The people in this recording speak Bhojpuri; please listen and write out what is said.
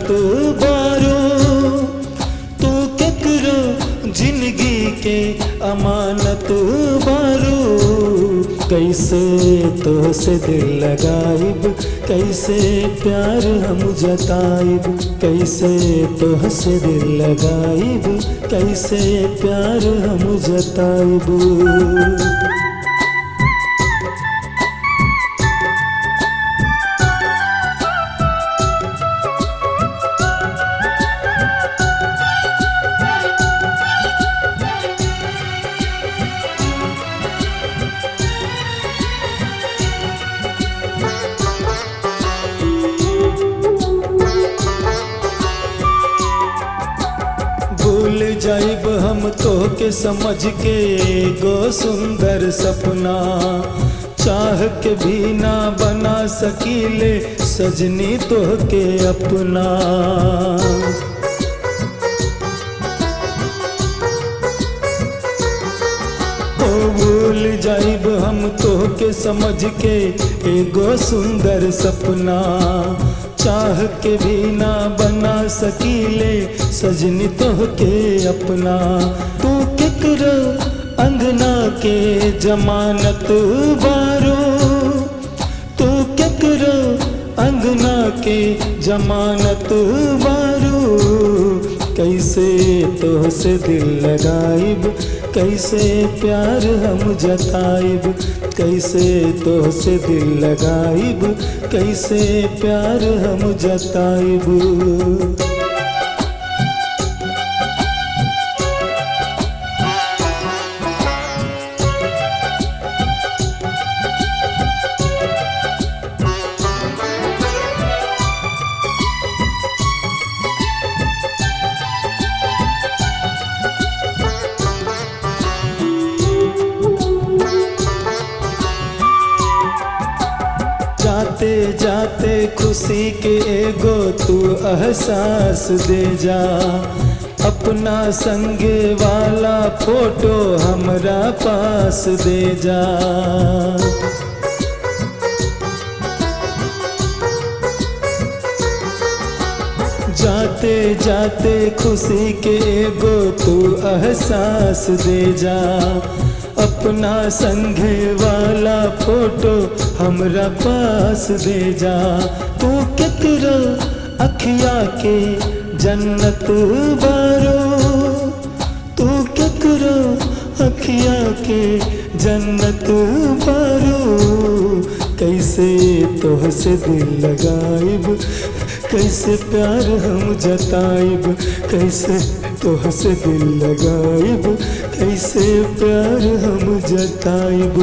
बारो तू केकरो जिंदगी के अमानत बारो। कैसे तो से दिल लगाइब, कैसे प्यार हम जताइब, कैसे तो से दिल लगाइब, कैसे प्यार हम जताइब। भूल जाइब हम तो के समझ के एगो सुंदर सपना, चाह के भी ना बना सकीले सजनी तो के अपना। ओ भूल जाइब हम तो के समझ के एगो सुंदर सपना, चाह के भी ना बना सकीले सजनी तो के अपना। तू केकरो अंगना के जमानत बारो, तू केकरो अंगना के जमानत बारो। कैसे तो से दिल लगाइब, कैसे प्यार हम जताइब, कैसे तो से दिल लगाइब, कैसे प्यार हम जताइब। जाते जाते खुशी के एगो तू एहसास दे जा, अपना संगे वाला फोटो हमरा पास दे जा। जाते जाते खुशी के एगो तू एहसास दे जा, अपना संगे वाला फोटो हमरा पास दे जा। तू केकरो अखिया के जन्नत बारो, तू केकरो अखिया के जन्नत बारो। कैसे तो से दिल लगाइब, कैसे प्यार हम जताइब, कैसे तो से दिल लगाइब, कैसे प्यार हम जताइब।